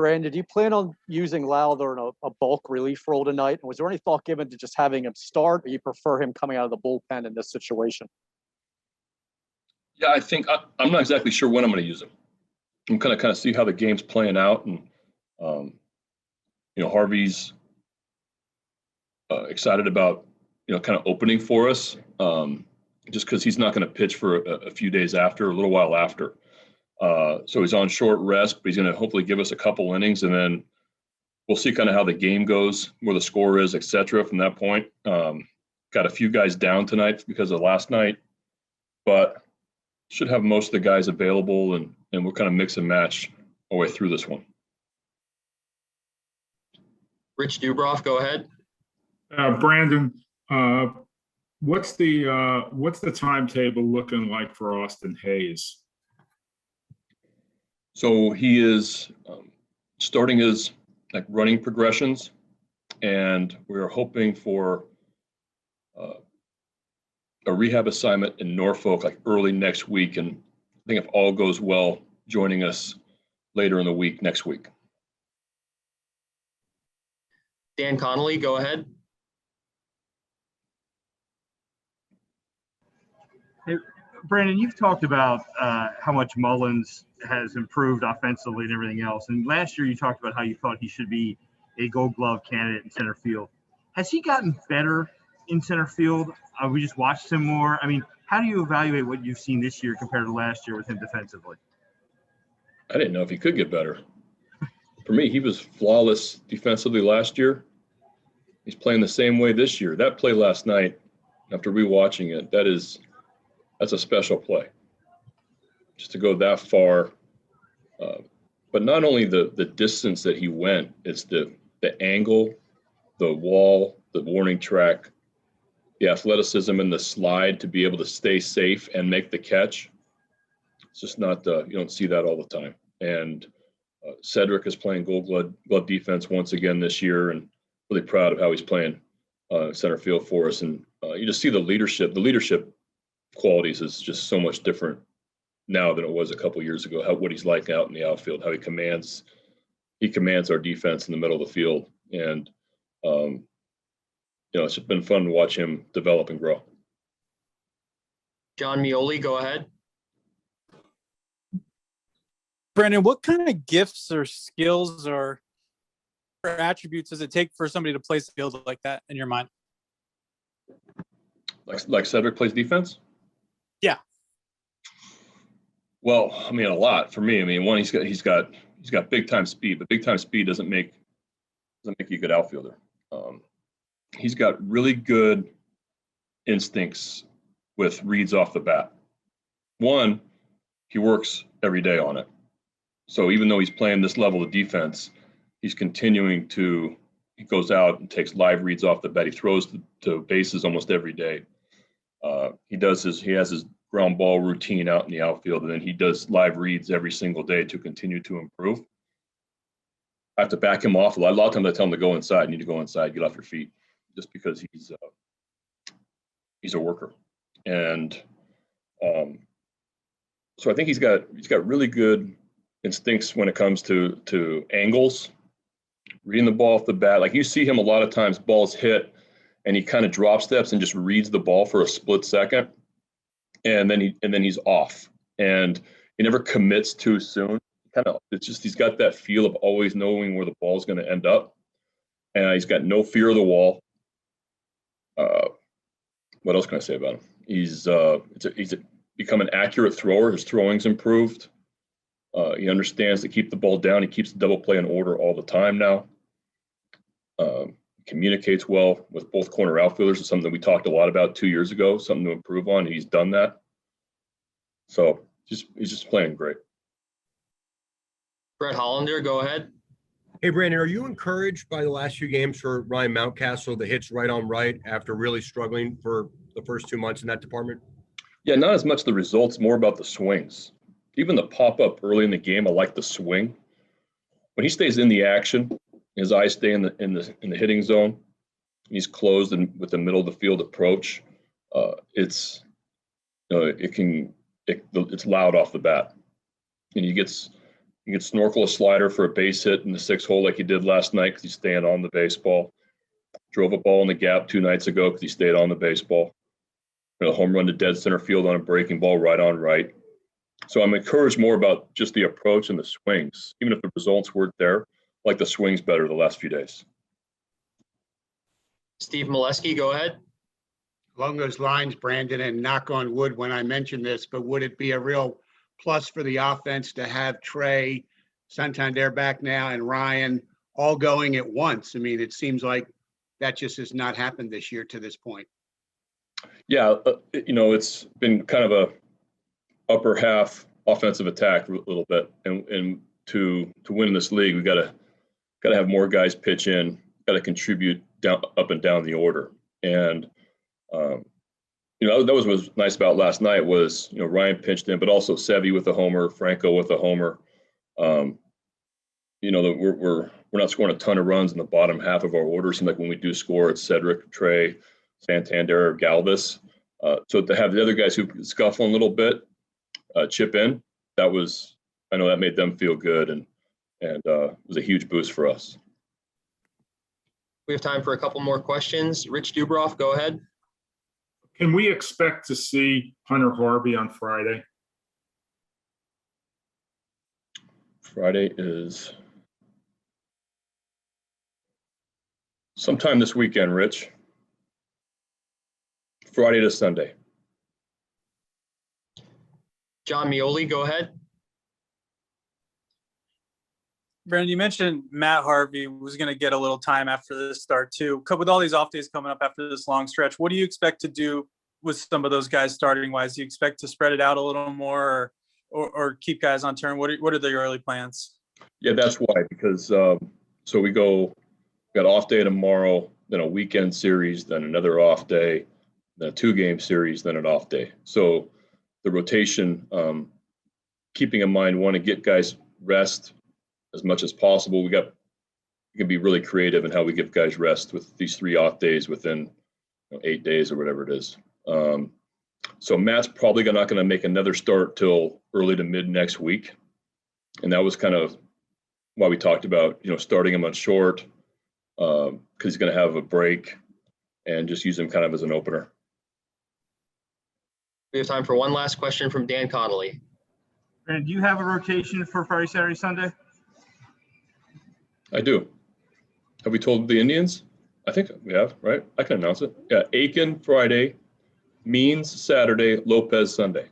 Brandon, do you plan on using Lowther in a bulk relief role tonight? And was there any thought given to just having him start, or you prefer him coming out of the bullpen in this situation? Yeah, I think I'm not exactly sure when I'm going to use him. I'm kind of see how the game's playing out, and Harvey's excited about kind of opening for us, just because he's not going to pitch for a few days after, a little while after. So he's on short rest, but he's going to hopefully give us a couple innings, and then we'll see kind of how the game goes, where the score is, et cetera, from that point. Got a few guys down tonight because of last night, but should have most of the guys available, and we'll kind of mix and match our way through this one. Rich Dubroff, go ahead. Brandon, what's the timetable looking like for Austin Hayes? So he is starting his running progressions, and we're hoping for a rehab assignment in Norfolk early next week, and I think if all goes well, joining us later in the week next week. Dan Connolly, go ahead. Hey, Brandon, you've talked about how much Mullins has improved offensively and everything else. And last year you talked about how you thought he should be a Gold Glove candidate in center field. Has he gotten better in center field? We just watched him more. I mean, how do you evaluate what you've seen this year compared to last year with him defensively? I didn't know if he could get better. For me, he was flawless defensively last year. He's playing the same way this year. That play last night, after rewatching it, that's a special play. Just to go that far, but not only the distance that he went, it's the angle, the wall, the warning track, the athleticism and the slide to be able to stay safe and make the catch. It's just not, you don't see that all the time. And Cedric is playing Gold Glove defense once again this year, and really proud of how he's playing center field for us. And you just see the leadership qualities is just so much different now than it was a couple of years ago. What he's like out in the outfield, how he commands our defense in the middle of the field, and it's been fun to watch him develop and grow. John Mioli, go ahead. Brandon, what kind of gifts or skills or attributes does it take for somebody to play the field like that in your mind? Like Cedric plays defense? Yeah. Well, I mean, a lot for me. I mean, one, he's got big time speed, but big time speed doesn't make you a good outfielder. He's got really good instincts with reads off the bat. One, he works every day on it. So even though he's playing this level of defense, he's continuing to, he goes out and takes live reads off the bat. He throws to bases almost every day. He has his ground ball routine out in the outfield, and then he does live reads every single day to continue to improve. I have to back him off. A lot of times I tell him to go inside. You need to go inside, get off your feet, just because he's a worker. And so I think he's got really good instincts when it comes to angles, reading the ball off the bat. Like you see him a lot of times, balls hit, and he kind of drop steps and just reads the ball for a split second, and then he's off, and he never commits too soon. He's got that feel of always knowing where the ball's going to end up, and he's got no fear of the wall. What else can I say about him? He's become an accurate thrower. His throwing's improved. He understands to keep the ball down. He keeps the double play in order all the time now. Communicates well with both corner outfielders. It's something that we talked a lot about 2 years ago, something to improve on. He's done that. So he's just playing great. Brett Hollander, go ahead. Hey, Brandon, are you encouraged by the last few games for Ryan Mountcastle, the hits right on right after really struggling for the first 2 months in that department? Yeah, not as much the results, more about the swings. Even the pop-up early in the game, I like the swing. When he stays in the action, his eyes stay in the hitting zone, he's closed and with the middle of the field approach, it's loud off the bat. And he gets You can snorkel a slider for a base hit in the 6th hole like he did last night because he's staying on the baseball. Drove a ball in the gap 2 nights ago because he stayed on the baseball. A home run to dead center field on a breaking ball right on right. So I'm encouraged more about just the approach and the swings. Even if the results weren't there, I like the swings better the last few days. Steve Molesky, go ahead. Along those lines, Brandon, and knock on wood when I mention this, but would it be a real plus for the offense to have Trey, Santander back now, and Ryan all going at once? I mean, it seems like that just has not happened this year to this point. Yeah, it's been kind of a upper half offensive attack a little bit, and to win this league, we got to have more guys pitch in, got to contribute down up and down the order, and that was nice about last night was Ryan pitched in, but also Sevy with a homer, Franco with a homer. We're not scoring a ton of runs in the bottom half of our order. It seems like when we do score, it's Cedric, Trey, Santander, or Galvis. So to have the other guys who scuffle a little bit chip in, I know that made them feel good, and was a huge boost for us. We have time for a couple more questions. Rich Dubroff, go ahead. Can we expect to see Hunter Harvey on Friday? Friday is sometime this weekend, Rich. Friday to Sunday. John Mioli, go ahead. Brandon, you mentioned Matt Harvey was going to get a little time after this start too. With all these off days coming up after this long stretch, what do you expect to do with some of those guys starting wise? Do you expect to spread it out a little more or keep guys on turn? What are the early plans? Yeah, that's why, because so we got off day tomorrow, then a weekend series, then another off day, then a 2-game series, then an off day. So the rotation, keeping in mind, want to get guys rest as much as possible. We can be really creative in how we give guys rest with these 3 off days within 8 days or whatever it is. So Matt's probably not going to make another start till early to mid next week. And that was kind of why we talked about, starting him on short because he's going to have a break and just use him kind of as an opener. We have time for one last question from Dan Connolly. And do you have a rotation for Friday, Saturday, Sunday? I do. Have we told the Indians? I think we have, right? I can announce it. Yeah, Aiken Friday, Means Saturday, Lopez Sunday.